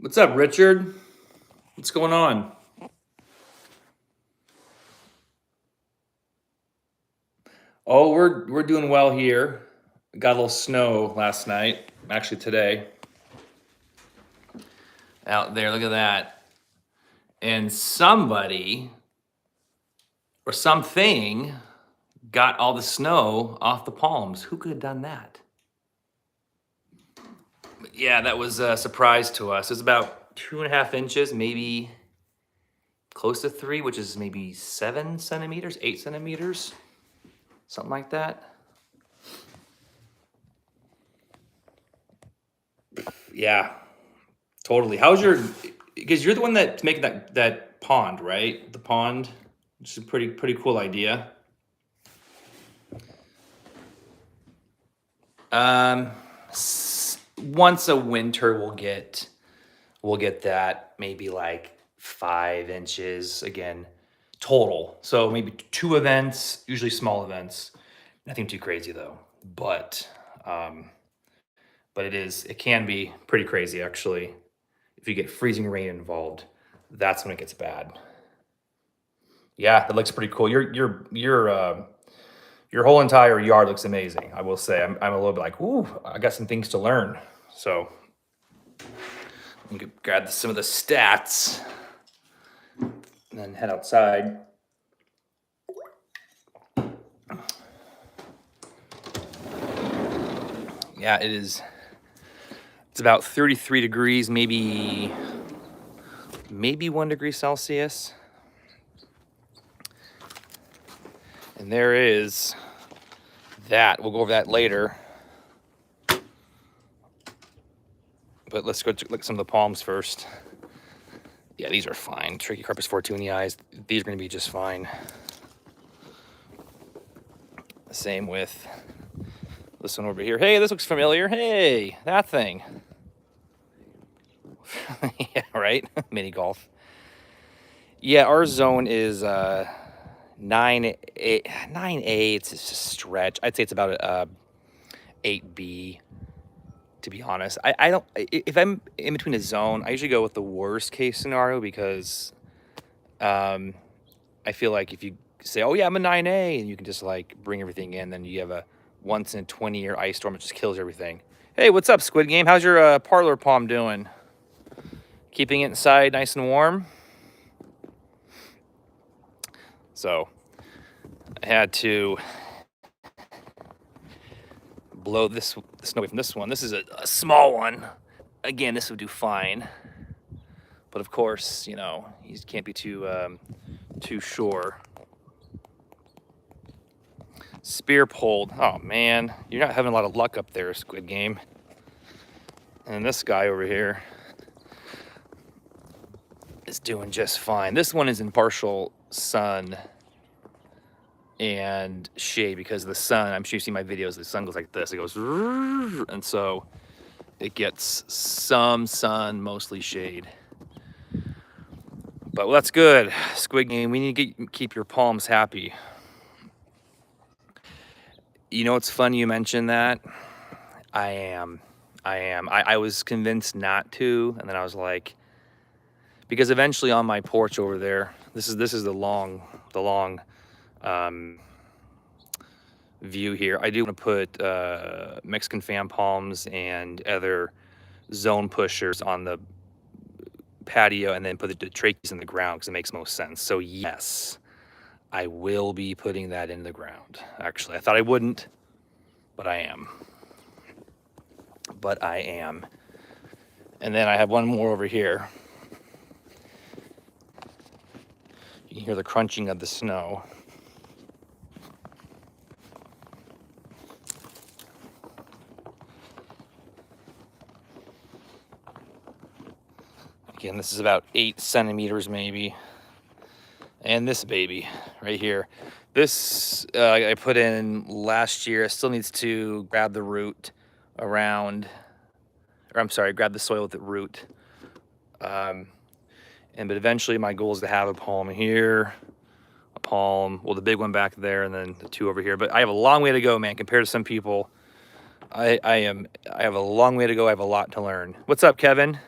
What's up, Richard? What's going on? Oh, we're doing well here. Got a little snow last night. Actually, today out there. Look at that. And somebody or something got all the snow off the palms. Who could have done that? Yeah, that was a surprise to us. It's about 2.5 inches, maybe close to 3, which is maybe 7 centimeters, 8 centimeters, something like that. Yeah, totally. How's your? Because you're the one that's making that pond, right? The pond, which is a pretty cool idea. Um, Once a winter we'll get that maybe like 5 inches again total. So maybe 2 events, usually small events. Nothing too crazy though. But um, but it can be pretty crazy actually if you get freezing rain involved. That's when it gets bad. Yeah, that looks pretty cool. Your whole entire yard looks amazing. I will say, I'm a little bit like, ooh, I got some things to learn. So I'm gonna grab some of the stats and then head outside. Yeah, it is. It's about 33 degrees, maybe 1 degree Celsius. And there is that. We'll go over that later. But let's go look at some of the palms first. Yeah, these are fine. Trachycarpus fortunii. These are going to be just fine. Same with this one over here. Hey, this looks familiar. Hey, that thing. Yeah, right? Mini golf. Yeah, our zone is 9A. 9A, it's just a stretch. I'd say it's about a 8B, to be honest. I don't, if I'm in between a zone, I usually go with the worst case scenario because I feel like if you say, oh yeah, I'm a 9A, and you can just like bring everything in, then you have a once in a 20-year ice storm that just kills everything. Hey, what's up, Squid Game? How's your parlor palm doing? Keeping it inside nice and warm? So I had to blow this snow away from this one. This is a small one. Again, this would do fine. But of course, you can't be too sure. Spear pulled. Oh man, you're not having a lot of luck up there, Squid Game. And this guy over here is doing just fine. This one is in partial sun and shade because the sun, I'm sure you've seen my videos, the sun goes like this. It goes, and so it gets some sun, mostly shade. But well, that's good, Squid Game. We need to keep your palms happy. You know, it's funny you mentioned that. I am. I was convinced not to, and then I was like, because eventually on my porch over there, this is the long view here. I do want to put Mexican fan palms and other zone pushers on the patio, and then put the tracheas in the ground because it makes most sense. So yes, I will be putting that in the ground. Actually, I thought I wouldn't, but I am. And then I have one more over here. You can hear the crunching of the snow. Again, this is about 8 centimeters maybe. And this baby right here. This I put in last year. It still needs to grab the root around, or I'm sorry, grab the soil with the root. But eventually my goal is to have a palm here, a palm, well, the big one back there, and then the two over here. But I have a long way to go, man, compared to some people. I have a long way to go. I have a lot to learn. What's up, Kevin?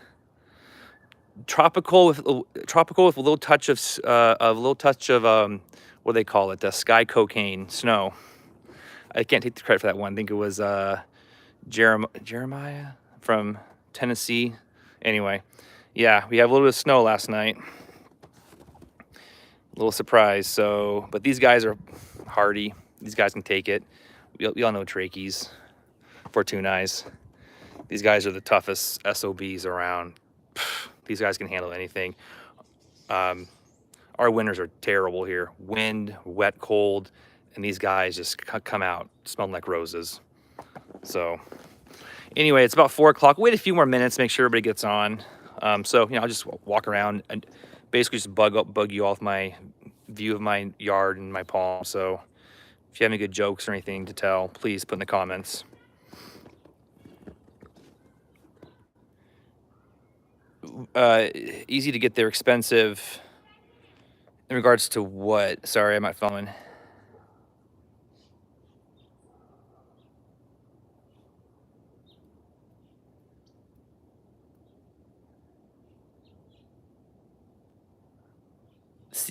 tropical with a little touch of what do they call it? The sky cocaine, snow. I can't take the credit for that one. I think it was Jeremiah from Tennessee. Anyway, yeah, we have a little bit of snow last night. A little surprise. So, but these guys are hardy. These guys can take it. We all know trachees, Fortune eyes. These guys are the toughest SOBs around. These guys can handle anything. Our winters are terrible here. Wind, wet, cold, and these guys just come out smelling like roses. So anyway, it's about 4 o'clock. Wait a few more minutes, make sure everybody gets on. So, I'll just walk around and basically just bug you off my view of my yard and my palm. So if you have any good jokes or anything to tell, please put in the comments. Easy to get there, expensive. In regards to what? Sorry, I'm not following.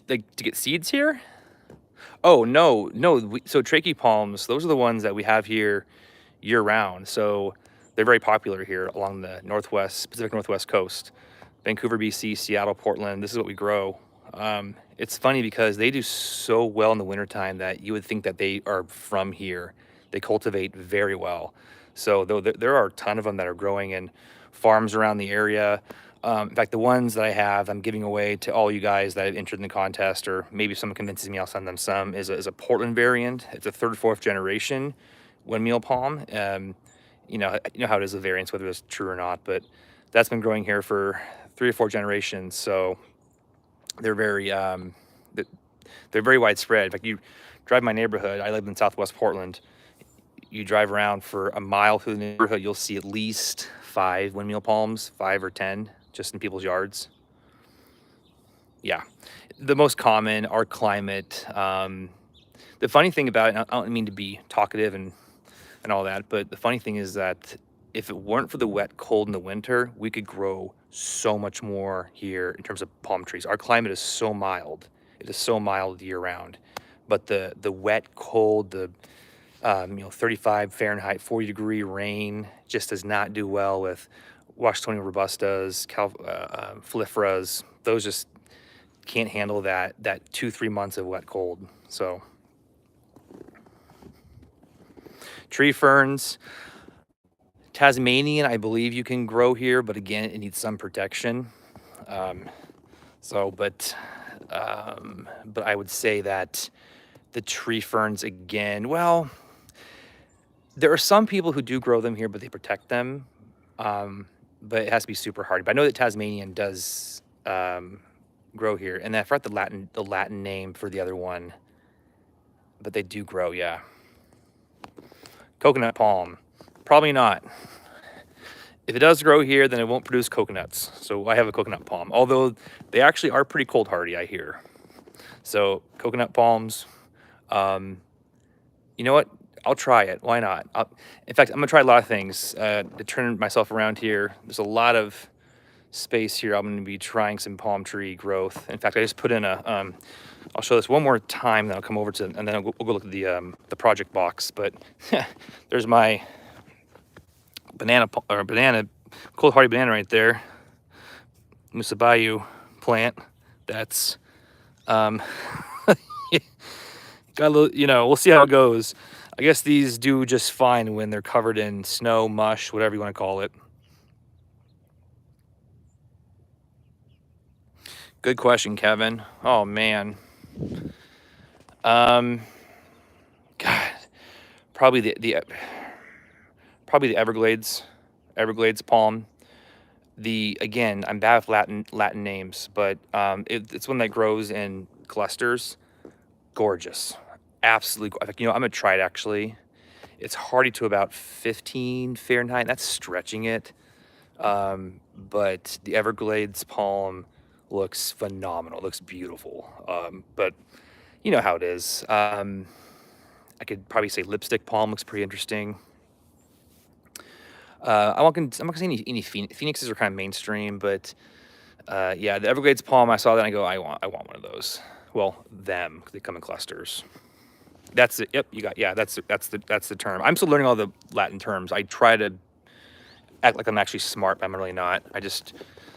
Like to get seeds here? Oh no. So trachea palms, those are the ones that we have here year round. So they're very popular here along the Pacific Northwest coast. Vancouver, BC, Seattle, Portland. This is what we grow. It's funny because they do so well in the wintertime that you would think that they are from here. They cultivate very well. So though there are a ton of them that are growing in farms around the area. In fact, the ones that I have, I'm giving away to all you guys that have entered in the contest, or maybe someone convinces me I'll send them some, is a Portland variant. It's a third, fourth generation windmeal palm. You know how it is with variants, whether it's true or not, but that's been growing here for 3 or 4 generations. So they're very widespread. In fact, you drive my neighborhood. I live in Southwest Portland. You drive around for a mile through the neighborhood, you'll see at least 5 windmeal palms, 5 or 10, just in people's yards. Yeah, the most common, our climate. The funny thing about it, I don't mean to be talkative and all that, but the funny thing is that if it weren't for the wet, cold in the winter, we could grow so much more here in terms of palm trees. Our climate is so mild. It is so mild year round. But the wet, cold, the 35 Fahrenheit, 40-degree rain just does not do well with Washingtonian robustas, Phylliferas. Those just can't handle that 2-3 months of wet, cold. So tree ferns, Tasmanian, I believe you can grow here, but again, it needs some protection. But I would say that the tree ferns again, well, there are some people who do grow them here, but they protect them. But it has to be super hardy. But I know that Tasmanian does grow here, and I forgot the Latin name for the other one, but they do grow, yeah. Coconut palm, probably not. If it does grow here, then it won't produce coconuts. So I have a coconut palm, although they actually are pretty cold hardy, I hear. So coconut palms, you know what? I'll try it. Why not? In fact, I'm gonna try a lot of things to turn myself around here. There's a lot of space here. I'm gonna be trying some palm tree growth. In fact, I just put in a, I'll show this one more time, then I'll come over to, and then we'll go look at the project box. But there's my banana cold hardy banana right there. Musabayu plant. That's got a little, we'll see how it goes. I guess these do just fine when they're covered in snow, mush, whatever you want to call it. Good question, Kevin. Oh man. God, probably the Everglades palm. Again, I'm bad with Latin names, but it's one that grows in clusters. Gorgeous, absolutely. I'm gonna try it actually. It's hardy to about 15 Fahrenheit. That's stretching it. But the Everglades palm looks phenomenal. It looks beautiful. But you know how it is. I could probably say lipstick palm looks pretty interesting. I'm not gonna say any phoenixes are kind of mainstream, but Yeah, the Everglades palm. I saw that and I go, I want one of those. Well, them. They come in clusters. That's it. Yep, you got. Yeah, that's the term. I'm still learning all the Latin terms. I try to act like I'm actually smart, but I'm really not.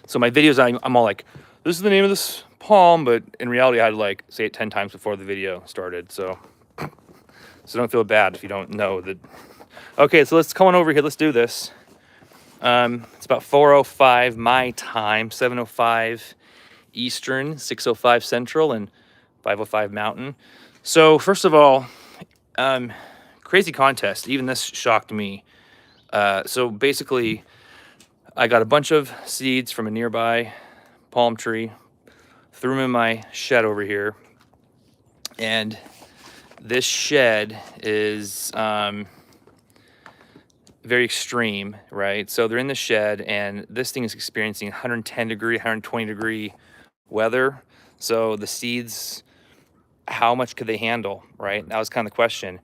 So my videos, I'm all like, this is the name of this palm, but in reality, I had to like say it 10 times before the video started. So don't feel bad if you don't know that. Okay, so let's come on over here. Let's do this. It's about 4:05 my time, 7:05 Eastern, 6:05 Central, and 5:05 Mountain. So first of all, crazy contest. Even this shocked me. So basically, I got a bunch of seeds from a nearby palm tree, threw them in my shed over here, and this shed is very extreme, right? So they're in the shed, and this thing is experiencing 110 degree, 120 degree weather. So the seeds, how much could they handle, right? That was kind of the question.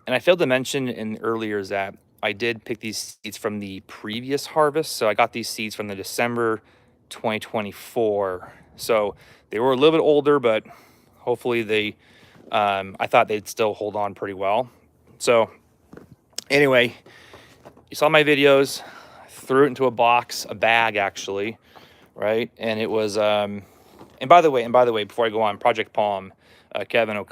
And I failed to mention in earlier is that I did pick these seeds from the previous harvest. So I got these seeds from the December 2024. So they were a little bit older, but hopefully they, I thought they'd still hold on pretty well. So anyway, you saw my videos, I threw it into a box, a bag actually, right? And it was, and by the way, before I go on, Project Palm, Kevin,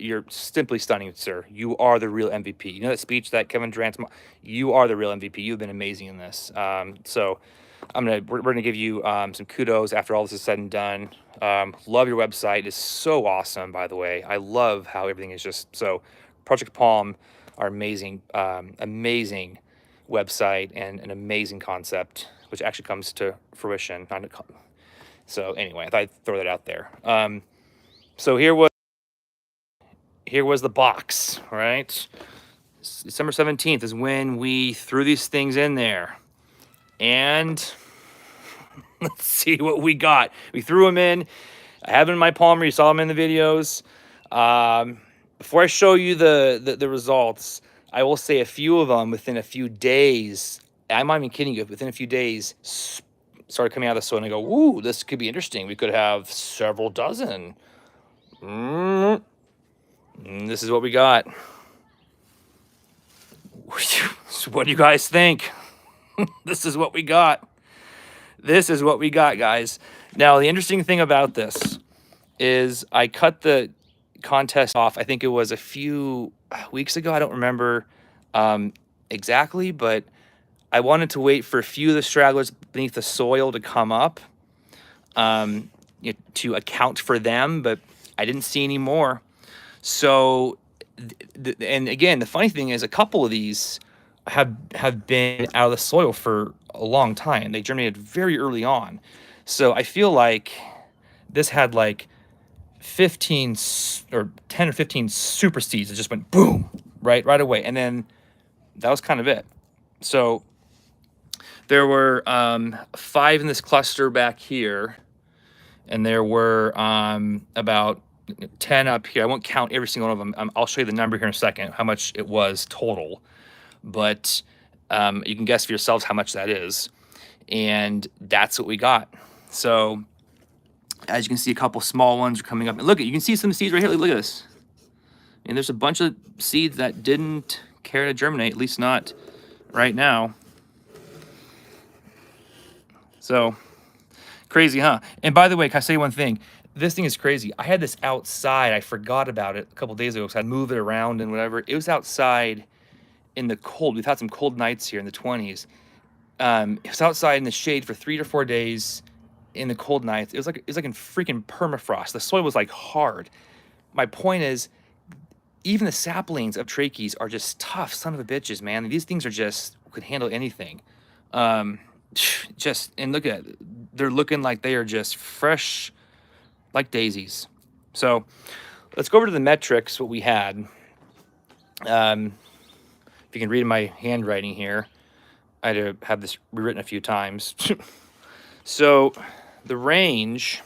you're simply stunning, sir. You are the real MVP. You know that speech that Kevin Durant's, you are the real MVP. You've been amazing in this. So we're gonna give you some kudos after all this is said and done. Love your website. It's so awesome, by the way. I love how everything is just so. Project Palm are amazing, amazing website and an amazing concept, which actually comes to fruition. So anyway, I thought I'd throw that out there. So here was the box, right? December 17th is when we threw these things in there. And let's see what we got. We threw them in. I have them in my palmer. You saw them in the videos. Before I show you the results, I will say a few of them within a few days, I'm not even kidding you, within a few days, started coming out of the soil and I go, ooh, this could be interesting. We could have several dozen. This is what we got. So what do you guys think? This is what we got. This is what we got, guys. Now, the interesting thing about this is I cut the contest off. I think it was a few weeks ago. I don't remember exactly, but I wanted to wait for a few of the stragglers beneath the soil to come up to account for them, but I didn't see any more. So, and again, the funny thing is a couple of these have been out of the soil for a long time. They germinated very early on. So I feel like this had like 15 or 10 or 15 super seeds that just went boom, right away. And then that was kind of it. So there were 5 in this cluster back here, and there were about 10 up here. I won't count every single one of them. I'll show you the number here in a second, how much it was total. But you can guess for yourselves how much that is. And that's what we got. So as you can see, a couple small ones are coming up. And look, you can see some seeds right here. Look at this. And there's a bunch of seeds that didn't care to germinate, at least not right now. So crazy, huh? And by the way, can I say one thing? This thing is crazy. I had this outside. I forgot about it a couple days ago because I'd move it around and whatever. It was outside in the cold. We've had some cold nights here in the 20s. It was outside in the shade for 3 to 4 days in the cold nights. It was like in freaking permafrost. The soil was like hard. My point is, even the saplings of trachees are just tough son of a bitches, man. These things are just could handle anything. And look at it. They're looking like they are just fresh like daisies. So let's go over to the metrics, what we had. If you can read my handwriting here, I had to have this rewritten a few times. So the range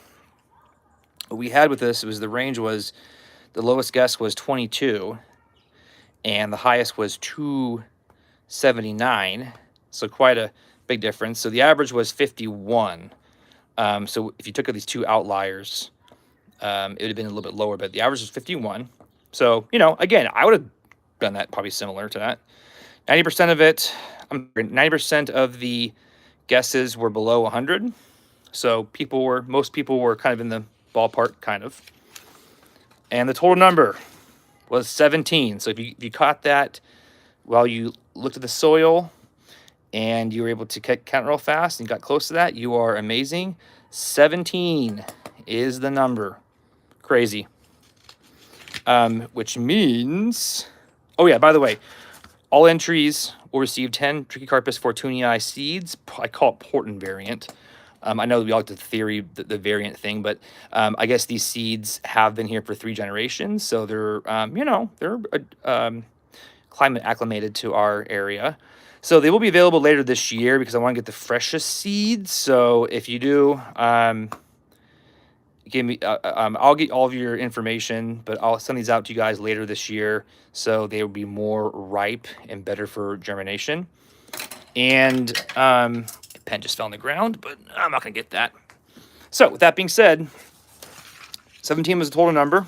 we had with this was the lowest guess was 22 and the highest was 279. So quite a big difference. So the average was 51. So if you took these two outliers, it would have been a little bit lower, but the average is 51. So, you know, again, I would have done that probably similar to that. 90% of it, 90% of the guesses were below 100. So most people were kind of in the ballpark, kind of. And the total number was 17. So if you caught that while you looked at the soil and you were able to count real fast and got close to that, you are amazing. 17 is the number. Crazy. Which means, oh yeah, by the way, all entries will receive 10 Trichicarpus fortunii seeds. I call it Porton variant. I know we all like the theory, the variant thing, but I guess these seeds have been here for 3 generations, so they're, you know, they're climate acclimated to our area. So they will be available later this year because I want to get the freshest seeds. So if you do, give me, I'll get all of your information, but I'll send these out to you guys later this year, so they will be more ripe and better for germination. And pen just fell on the ground, but I'm not gonna get that. So with that being said, 17 was the total number,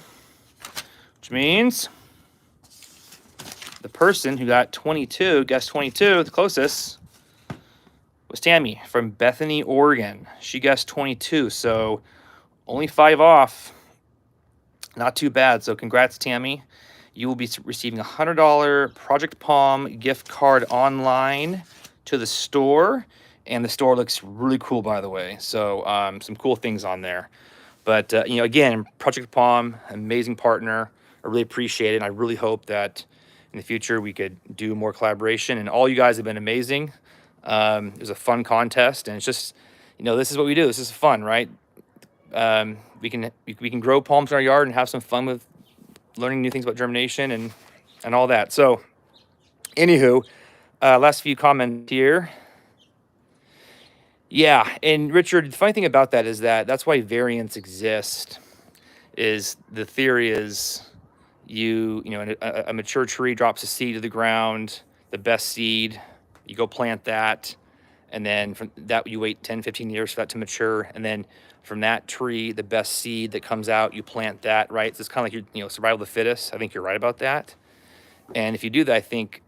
which means the person who got 22, guessed 22, the closest, was Tammy from Bethany, Oregon. She guessed 22, so only 5 off. Not too bad. So congrats, Tammy. You will be receiving a $100 Project Palm gift card online to the store. And the store looks really cool, by the way. So some cool things on there. But, you know, again, Project Palm, amazing partner. I really appreciate it. And I really hope that in the future we could do more collaboration. And all you guys have been amazing. It was a fun contest. And it's just, you know, this is what we do. This is fun, right? We can grow palms in our yard and have some fun with learning new things about germination and all that. So, anywho, last few comments here. Yeah, and Richard, the funny thing about that is that's why variants exist. Is the theory is you know a mature tree drops a seed to the ground, the best seed, you go plant that, and then from that you wait 10, 15 years for that to mature, and then from that tree, the best seed that comes out, you plant that, right? So it's kind of like your, survival of the fittest. I think you're right about that. And if you do that, I think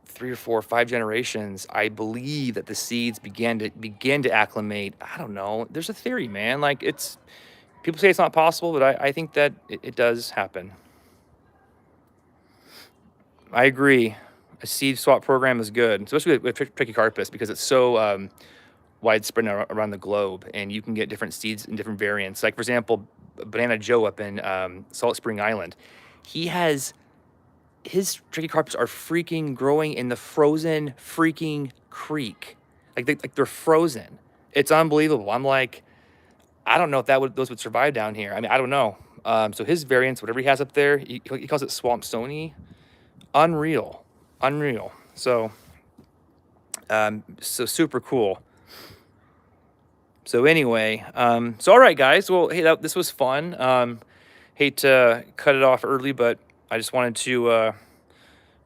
3 or 4 or 5 generations, I believe that the seeds begin to acclimate. I don't know. There's a theory, man. Like people say it's not possible, but I think that it does happen. I agree. A seed swap program is good, especially with Trichicarpus, because it's so widespread around the globe, and you can get different seeds in different variants. Like, for example, Banana Joe up in Salt Spring Island, his Trichicarpus are freaking growing in the frozen freaking creek. Like they're frozen. It's unbelievable. I'm like, I don't know if those would survive down here. I mean, I don't know. So his variants, whatever he has up there, he calls it Swamp Stony. Unreal. So super cool. So anyway, so all right, guys. Well, hey, this was fun. Hate to cut it off early, but I just wanted to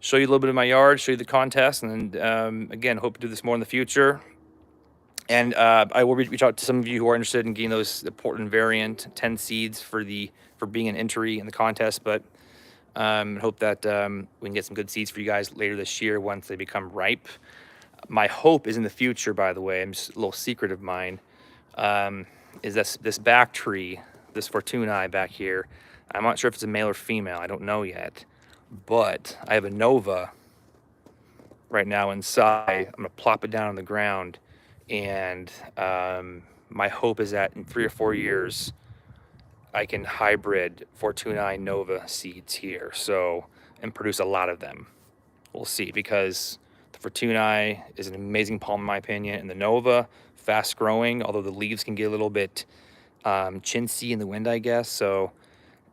show you a little bit of my yard, show you the contest, and again, hope to do this more in the future. And I will reach out to some of you who are interested in getting those important variant 10 seeds for being an entry in the contest. But hope that we can get some good seeds for you guys later this year once they become ripe. My hope is in the future, by the way, I'm just a little secret of mine, is this back tree, this Fortunii back here. I'm not sure if it's a male or female. I don't know yet. But I have a Nova right now inside. I'm going to plop it down on the ground. And my hope is that in 3 or 4 years, I can hybrid Fortunii Nova seeds here. So, and produce a lot of them. We'll see, because the Fortunii is an amazing palm in my opinion. And the Nova, fast growing, although the leaves can get a little bit chintzy in the wind, I guess. So,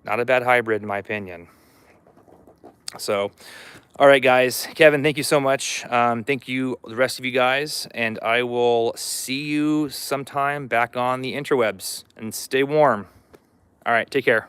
not a bad hybrid in my opinion. So, all right, guys. Kevin, thank you so much. Thank you, the rest of you guys. And I will see you sometime back on the interwebs. And stay warm. All right, take care.